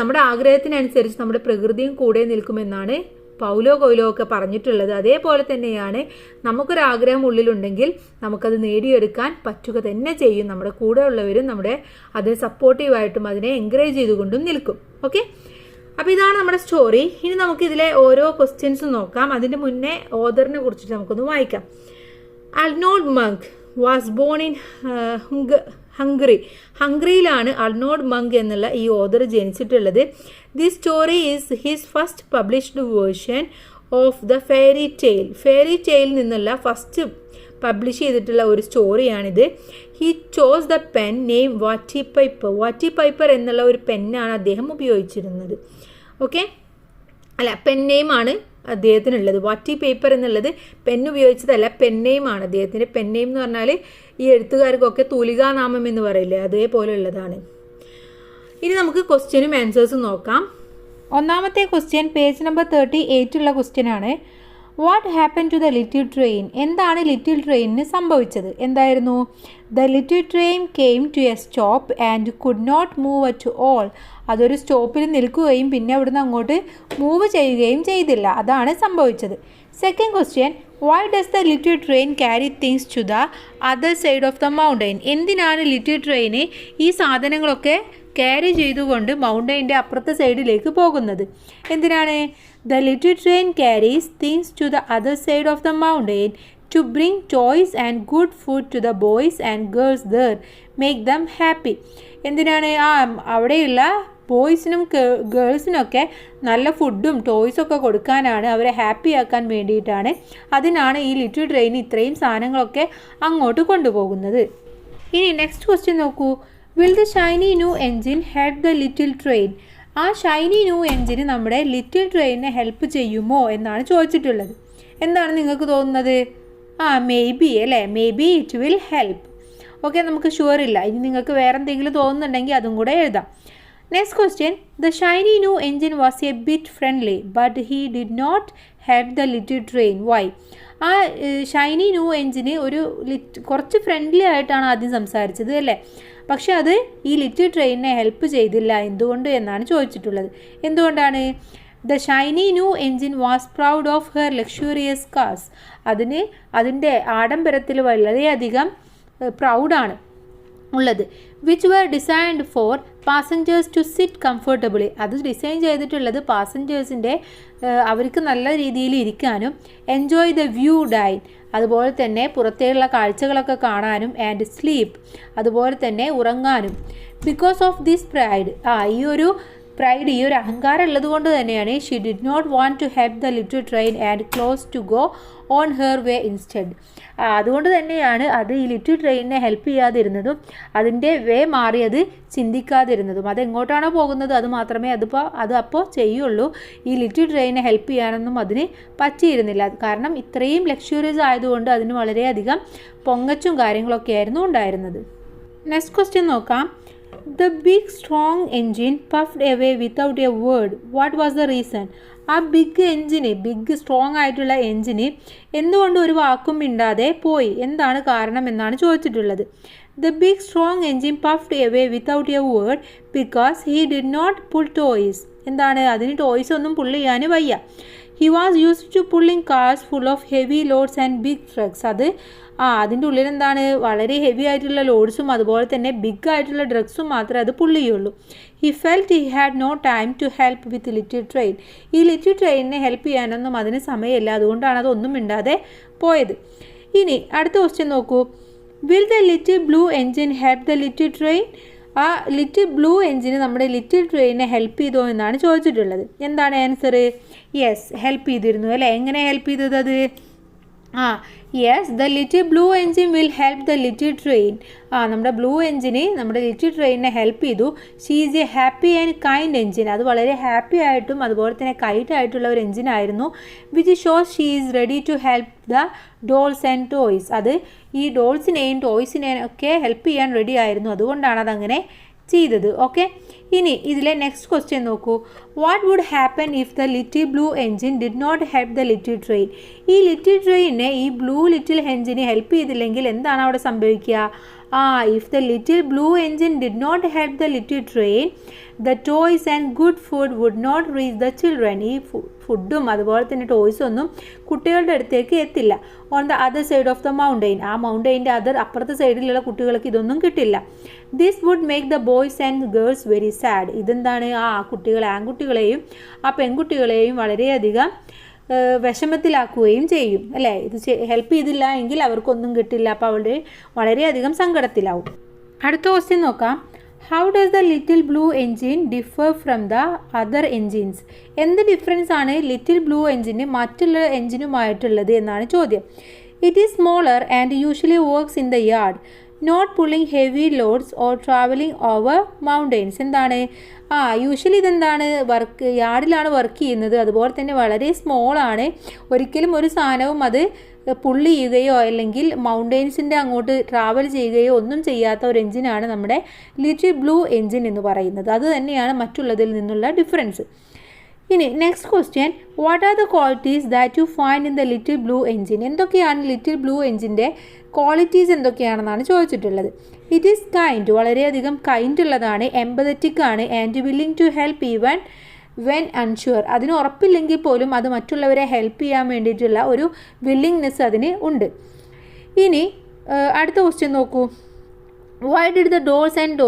നമ്മുടെ ആഗ്രഹത്തിനനുസരിച്ച് നമ്മുടെ പ്രകൃതിയും കൂടെ നിൽക്കുമെന്നാണ് പൗലോ കൊയ്ലോ ഒക്കെ പറഞ്ഞിട്ടുള്ളത്. അതേപോലെ തന്നെയാണ് നമുക്കൊരാഗ്രഹം ഉള്ളിലുണ്ടെങ്കിൽ നമുക്കത് നേടിയെടുക്കാൻ പറ്റുക തന്നെ ചെയ്യും. നമ്മുടെ കൂടെ ഉള്ളവരും അതിനെ സപ്പോർട്ടീവായിട്ടും അതിനെ എൻകറേജ് ചെയ്തുകൊണ്ടും നിൽക്കും. ഓക്കെ, അപ്പോൾ ഇതാണ് നമ്മുടെ സ്റ്റോറി. ഇനി നമുക്കിതിലെ ഓരോ ക്വസ്റ്റ്യൻസും നോക്കാം. അതിൻ്റെ മുന്നേ ഓതറിനെ കുറിച്ചിട്ട് നമുക്കൊന്ന് വായിക്കാം. Arnold Munk was born in ഹംഗറിയിലാണ് അർണോൾഡ് മങ്ക് എന്നുള്ള ഈ ഓതർ ജനിച്ചിട്ടുള്ളത്. This story is his first published version of the fairy tale നിന്നുള്ള ഫസ്റ്റ് പബ്ലിഷ് ചെയ്തിട്ടുള്ള ഒരു സ്റ്റോറിയാണിത്. He chose the pen name Watty Piper എന്നുള്ള ഒരു പെന്നാണ് അദ്ദേഹം ഉപയോഗിച്ചിരുന്നത്. ഓക്കെ, പെൻ നെയിമാണ് അദ്ദേഹത്തിനുള്ളത്. വാറ്റി പേപ്പർ എന്നുള്ളത് പെൻ ഉപയോഗിച്ചതല്ല, പെൻ നെയിമാണ് അദ്ദേഹത്തിൻ്റെ. പെൻ നെയിം എന്ന് പറഞ്ഞാൽ ഈ എഴുത്തുകാർക്കൊക്കെ തൂലികാനാമം എന്ന് പറയില്ലേ, അതേപോലെ ഉള്ളതാണ്. ഇനി നമുക്ക് ക്വസ്റ്റ്യനും ആൻസേഴ്സും നോക്കാം. ഒന്നാമത്തെ ക്വസ്റ്റ്യൻ പേജ് നമ്പർ 38 ഉള്ള ക്വസ്റ്റ്യൻ ആണ്. What happen to the little train? എന്താണ് ലിറ്റിൽ ട്രെയിനിന് സംഭവിച്ചത്? എന്തായിരുന്നു? The little train came to a stop and could not move at all. അതൊരു സ്റ്റോപ്പിൽ നിൽക്കുകയും പിന്നെ അവിടുന്ന് അങ്ങോട്ട് മൂവ് ചെയ്യുകയും ചെയ്തില്ല. അതാണ് സംഭവിച്ചത്. Second question, why does the little train carry things to the other side of the mountain? എന്തിനാണ് ലിറ്റിൽ ട്രെയിന് ഈ സാധനങ്ങളൊക്കെ ക്യാരി ചെയ്തുകൊണ്ട് മൗണ്ടെയിൻ്റെ അപ്പുറത്തെ സൈഡിലേക്ക് പോകുന്നത്? എന്തിനാണ്? The little train carries things to the other side of the mountain to bring toys and good food to the boys and girls there, make them happy. എന്തിനാണ്? അവിടെയുള്ള ബോയ്സിനും ഗേൾസിനൊക്കെ നല്ല ഫുഡും ടോയ്സൊക്കെ കൊടുക്കാനാണ്, അവരെ ഹാപ്പി ആക്കാൻ വേണ്ടിയിട്ടാണ്. അതിനാണ് ഈ ലിറ്റിൽ ട്രെയിൻ ഇത്രയും സാധനങ്ങളൊക്കെ അങ്ങോട്ട് കൊണ്ടുപോകുന്നത്. ഇനി നെക്സ്റ്റ് ക്വസ്റ്റ്യൻ നോക്കൂ. Will the shiny new engine help the little train? ആ ഷൈനി ന്യൂ എൻജിന് നമ്മുടെ ലിറ്റിൽ ട്രെയിനിനെ ഹെൽപ്പ് ചെയ്യുമോ എന്നാണ് ചോദിച്ചിട്ടുള്ളത്. എന്താണ് നിങ്ങൾക്ക് തോന്നുന്നത്? മേ ബി അല്ലേ, maybe it will help. Okay, നമുക്ക് ഷുവർ ഇല്ല. ഇനി നിങ്ങൾക്ക് വേറെ എന്തെങ്കിലും തോന്നുന്നുണ്ടെങ്കിൽ അതും കൂടെ എഴുതാം. Next question, the shiny new engine was a bit friendly but he did not help the little train. Why? ആ ഷൈനി ന്യൂ എൻജിന് കുറച്ച് ഫ്രണ്ട്ലി ആയിട്ടാണ് ആദ്യം സംസാരിച്ചത് അല്ലേ, പക്ഷെ അത് ഈ ലിറ്റിൽ ട്രെയിനിനെ ഹെൽപ്പ് ചെയ്തില്ല. എന്തുകൊണ്ട് എന്നാണ് ചോദിച്ചിട്ടുള്ളത്. എന്തുകൊണ്ടാണ്? The shiny new engine was proud of her luxurious cars. അതിൻ്റെ ആഡംബരത്തിൽ വളരെയധികം പ്രൗഡാണ് ഉള്ളത്. Which were designed for passengers to sit comfortably. അത് ഡിസൈൻ ചെയ്തിട്ടുള്ളത് പാസഞ്ചേഴ്സിൻ്റെ അവർക്ക് നല്ല രീതിയിൽ ഇരിക്കാനും എൻജോയ് ദ വ്യൂ ഡൈൻ, അതുപോലെ തന്നെ പുറത്തേക്കുള്ള കാഴ്ചകളൊക്കെ കാണാനും, ആൻഡ് സ്ലീപ്പ്, അതുപോലെ തന്നെ ഉറങ്ങാനും. ബിക്കോസ് ഓഫ് ദിസ് പ്രൈഡ്, ഈ ഒരു പ്രൈഡ്, ഈ ഒരു അഹങ്കാരം ഉള്ളത് കൊണ്ട് തന്നെയാണ് she did not want to help the little train and close to go on her way instead. അതുകൊണ്ട് തന്നെയാണ് അത് ഈ ലിറ്റിൽ ട്രെയിനിനെ ഹെൽപ്പ് ചെയ്യാതിരുന്നതും അതിൻ്റെ വേ മാറിയത് ചിന്തിക്കാതിരുന്നതും. അതെങ്ങോട്ടാണോ പോകുന്നത് അത് മാത്രമേ അത് അപ്പോൾ ചെയ്യുള്ളൂ. ഈ ലിറ്റിൽ ട്രെയിനിനെ ഹെൽപ്പ് ചെയ്യാനൊന്നും അതിന് പറ്റിയിരുന്നില്ല. കാരണം ഇത്രയും ലക്ഷറിയസ് ആയതുകൊണ്ട് അതിന് വളരെയധികം പൊങ്ങച്ചും കാര്യങ്ങളൊക്കെ ആയിരുന്നു ഉണ്ടായിരുന്നത്. നെക്സ്റ്റ് ക്വസ്റ്റ്യൻ നോക്കാം. The big strong engine puffed away without a word. What was the reason? ആ ബിഗ് സ്ട്രോങ് ആയിട്ടുള്ള എൻജിന് എന്തുകൊണ്ട് ഒരു വാക്കും മിണ്ടാതെ പോയി, എന്താണ് കാരണം എന്നാണ് ചോദിച്ചിട്ടുള്ളത്. The big strong engine puffed away without a word because he did not pull toys. എന്താണ്, അതിന് ടോയ്സ് ഒന്നും പുള്ള് ചെയ്യാൻ വയ്യ. He was used to pulling cars full of heavy loads and big trucks. അതിൻ്റെ ഉള്ളിൽ എന്താണ്, വളരെ ഹെവി ആയിട്ടുള്ള ലോഡ്സും അതുപോലെ തന്നെ ബിഗ് ആയിട്ടുള്ള ഡ്രഗ്സും മാത്രമേ അത് പുള്ള് ചെയ്യുള്ളൂ. He felt he had no time to help with little train. ഈ ലിറ്റിൽ ട്രെയിനിനെ ഹെൽപ്പ് ചെയ്യാനൊന്നും അതിന് സമയമില്ല, അതുകൊണ്ടാണ് അതൊന്നും മിണ്ടാതെ പോയത്. ഇനി അടുത്ത ക്വസ്റ്റ്യൻ നോക്കൂ. Will the little blue engine help the little train? ആ ലിറ്റിൽ ബ്ലൂ എൻജിന് നമ്മുടെ ലിറ്റിൽ ട്രെയിനിനെ ഹെൽപ്പ് ചെയ്തോ എന്നാണ് ചോദിച്ചിട്ടുള്ളത്. എന്താണ് ആൻസർ? യെസ്, ഹെൽപ്പ് ചെയ്തിരുന്നു അല്ലേ. എങ്ങനെ ഹെൽപ്പ് ചെയ്തത് അത്? Yes, the little blue engine will help the little train. നമ്മുടെ ബ്ലൂ എൻജിന് നമ്മുടെ ലിറ്റിൽ ട്രെയിനിനെ ഹെൽപ്പ് ചെയ്തു. She is a happy and kind engine. അത് വളരെ ഹാപ്പി ആയിട്ടും അതുപോലെ തന്നെ കൈൻഡ് ആയിട്ടുള്ള ഒരു എൻജിനായിരുന്നു. Which shows she is ready to help the dolls and toys. അത് ഈ ഡോൾസിനെയും ടോയ്സിനെയും ഒക്കെ ഹെൽപ്പ് ചെയ്യാൻ റെഡി ആയിരുന്നു, അതുകൊണ്ടാണ് അതങ്ങനെ ചെയ്തത്. ഓക്കെ, ഇനി ഇതിലെ നെക്സ്റ്റ് ക്വസ്റ്റ്യൻ നോക്കൂ. What would happen if the little blue engine did not help the little train? ഈ ലിറ്റിൽ ട്രെയിനിനെ ഈ ബ്ലൂ ലിറ്റിൽ എൻജിനെ ഹെൽപ്പ് ചെയ്തില്ലെങ്കിൽ എന്താണ് അവിടെ സംഭവിക്കുക? If the little blue engine did not help the little train, the toys and good food would not reach the children. ഈ ഫുഡും അതുപോലെ തന്നെ ടോയ്സും ഒന്നും കുട്ടികളുടെ അടുത്തേക്ക് എത്തില്ല. On the other side of the mountain, ആ മൗണ്ടെയിൻ്റെ അപ്പുറത്തെ സൈഡിലുള്ള കുട്ടികൾക്ക് ഇതൊന്നും കിട്ടില്ല. This would make the boys and girls very sad. ഇതെന്താണ്, ആൺകുട്ടികളെയും പെൺകുട്ടികളെയും വളരെയധികം വിഷമത്തിലാക്കുകയും ചെയ്യും അല്ലേ. ഇത് ഹെൽപ്പ് ചെയ്തില്ല എങ്കിൽ അവർക്കൊന്നും കിട്ടില്ല, അപ്പോൾ അവർ വളരെയധികം സങ്കടത്തിലാവും. അടുത്ത ക്വസ്റ്റ്യൻ നോക്കാം. How does the little blue engine differ from the other engines? എന്ത് ഡിഫറൻസ് ആണ് ലിറ്റിൽ ബ്ലൂ എൻജിന് മറ്റുള്ള എൻജിനുമായിട്ടുള്ളത് എന്നാണ് ചോദ്യം. It is smaller and usually works in the yard, not pulling heavy loads or travelling over mountains. എന്താണ്, usually ഇതെന്താണ്, യാർഡിലാണ് വർക്ക് ചെയ്യുന്നത്, അതുപോലെ തന്നെ വളരെ സ്മോളാണ്, ഒരിക്കലും ഒരു സാധനവും അത് പുള്ളി ചെയ്യുകയോ അല്ലെങ്കിൽ മൗണ്ടെയിൻസിൻ്റെ അങ്ങോട്ട് ട്രാവൽ ചെയ്യുകയോ ഒന്നും ചെയ്യാത്ത ഒരു എൻജിനാണ് നമ്മുടെ ലിറ്റിൽ ബ്ലൂ എൻജിൻ എന്ന് പറയുന്നത്. അത് തന്നെയാണ് മറ്റുള്ളതിൽ നിന്നുള്ള ഡിഫറൻസ്. ഇനി next question. What are the qualities that you find in the little blue engine? എന്തൊക്കെയാണ് ലിറ്റിൽ ബ്ലൂ എൻജിൻ്റെ ക്വാളിറ്റീസ് എന്തൊക്കെയാണെന്നാണ് ചോദിച്ചിട്ടുള്ളത്. ഇറ്റ് ഈസ് കൈൻഡ്, വളരെയധികം കൈൻഡ് ഉള്ളതാണ്. എംപതറ്റിക് ആണ്. And willing to help even when unsure. അതിന് ഉറപ്പില്ലെങ്കിൽ പോലും അത് മറ്റുള്ളവരെ ഹെൽപ്പ് ചെയ്യാൻ വേണ്ടിയിട്ടുള്ള ഒരു വില്ലിങ്നെസ് അതിന് ഉണ്ട്. ഇനി അടുത്ത ക്വസ്റ്റ്യൻ നോക്കൂ. Why did the dolls and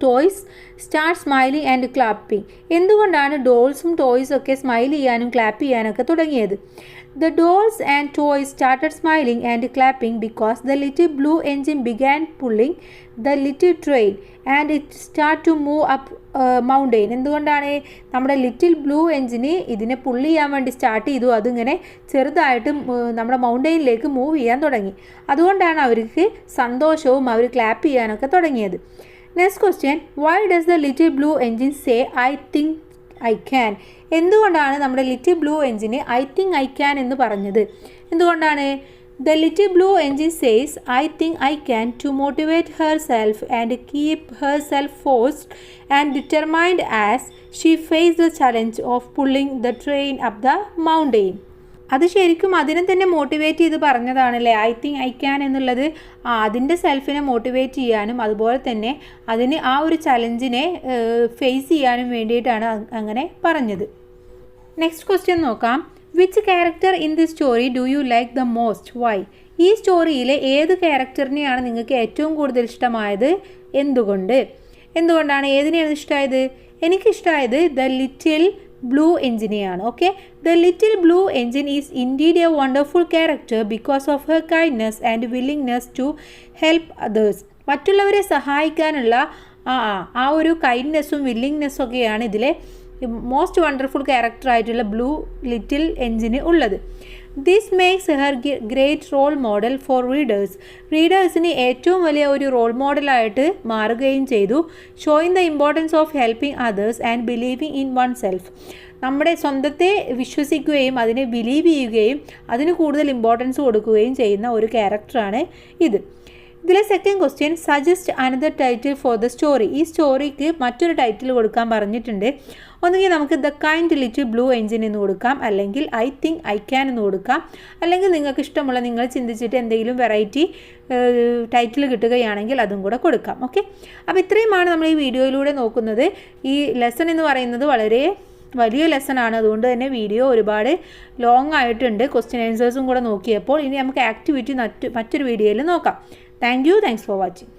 toys start smiling and clapping? എന്തുകൊണ്ടാണ് ഡോൾസും ടോയ്സും ഒക്കെ സ്മൈൽ ചെയ്യാനും ക്ലാപ്പ് ചെയ്യാനൊക്കെ തുടങ്ങിയത്? The dolls and toys started smiling and clapping because the little blue engine began pulling the little train and it started to move up mountain. എന്തുകൊണ്ടാണ് നമ്മുടെ little blue എൻജിന് ഇതിനെ പുള്ളി ചെയ്യാൻ വേണ്ടി സ്റ്റാർട്ട് ചെയ്തു, അതിങ്ങനെ ചെറുതായിട്ട് നമ്മുടെ മൗണ്ടെയിനിലേക്ക് മൂവ് ചെയ്യാൻ തുടങ്ങി. അതുകൊണ്ടാണ് അവർക്ക് സന്തോഷവും അവർ ക്ലാപ്പ് ചെയ്യാനൊക്കെ തുടങ്ങിയത്. Next question. Why does the little blue engine say I think I can? എന്തുകൊണ്ടാണ് നമ്മുടെ little blue engine I think I can എന്ന് പറഞ്ഞത്? എന്തുകൊണ്ടാണ്? The little blue engine says I think I can to motivate herself and keep herself focused and determined as she face the challenge of pulling the train up the mountain. അത് ശരിക്കും അതിനെ തന്നെ motivate ചെയ്ത് പറഞ്ഞതാണല്ലേ I think I can എന്നുള്ളത്. അതിൻ്റെ സെൽഫിനെ motivate ചെയ്യാനും അതുപോലെ തന്നെ അതിന് ആ ഒരു ചലഞ്ചിനെ ഫേസ് ചെയ്യാനും വേണ്ടിയിട്ടാണ് അങ്ങനെ പറഞ്ഞത്. നെക്സ്റ്റ് ക്വസ്റ്റ്യൻ നോക്കാം. Which character in the story do you like the most? Why? ഈ സ്റ്റോറിയിലെ ഏത് ക്യാരക്ടറിനെയാണ് നിങ്ങൾക്ക് ഏറ്റവും കൂടുതൽ ഇഷ്ടമായത്? എന്തുകൊണ്ടാണ്? ഏതിനെയാണ് ഇഷ്ടമായത്? എനിക്കിഷ്ടമായത് ദ ലിറ്റിൽ ബ്ലൂ എൻജിനെയാണ്. Okay, the little blue engine is indeed a wonderful character because of her kindness and willingness to help others. മറ്റുള്ളവരെ സഹായിക്കാനുള്ള ആ ഒരു കൈൻഡ്നെസ്സും വില്ലിങ്നെസ്സും ഒക്കെയാണ് ഇതിലെ മോസ്റ്റ് വണ്ടർഫുൾ ക്യാരക്ടറായിട്ടുള്ള ബ്ലൂ ലിറ്റിൽ എഞ്ചിന് ഉള്ളത്. This makes her great role model for റീഡേഴ്സിന് ഏറ്റവും വലിയ ഒരു റോൾ മോഡലായിട്ട് മാറുകയും ചെയ്തു. Showing the importance of helping others and believing in oneself. നമ്മുടെ സ്വന്തത്തെ വിശ്വസിക്കുകയും അതിനെ ബിലീവ് ചെയ്യുകയും അതിന് കൂടുതൽ ഇമ്പോർട്ടൻസ് കൊടുക്കുകയും ചെയ്യുന്ന ഒരു ക്യാരക്ടറാണ് ഇത്. ഇതിലെ second question, suggest another title for the story. ഈ സ്റ്റോറിക്ക് മറ്റൊരു ടൈറ്റിൽ കൊടുക്കാൻ പറഞ്ഞിട്ടുണ്ട്. ഒന്നുകിൽ നമുക്ക് the kind little blue engine എന്ന് കൊടുക്കാം, അല്ലെങ്കിൽ ഐ തിങ്ക് ഐ ക്യാൻ എന്ന് കൊടുക്കാം, അല്ലെങ്കിൽ നിങ്ങൾക്ക് ഇഷ്ടമുള്ള നിങ്ങൾ ചിന്തിച്ചിട്ട് എന്തെങ്കിലും വെറൈറ്റി ടൈറ്റിൽ കിട്ടുകയാണെങ്കിൽ അതും കൂടെ കൊടുക്കാം. ഓക്കെ, അപ്പോൾ ഇത്രയുമാണ് നമ്മൾ ഈ വീഡിയോയിലൂടെ നോക്കുന്നത്. ഈ ലെസൺ എന്ന് പറയുന്നത് വളരെ വലിയ ലെസണാണ്, അതുകൊണ്ട് തന്നെ വീഡിയോ ഒരുപാട് ലോങ് ആയിട്ടുണ്ട്. ക്വസ്റ്റ്യൻ ആൻസേഴ്സും കൂടെ നോക്കിയപ്പോൾ ഇനി നമുക്ക് ആക്ടിവിറ്റി മറ്റൊരു വീഡിയോയിൽ നോക്കാം. Thanks for watching.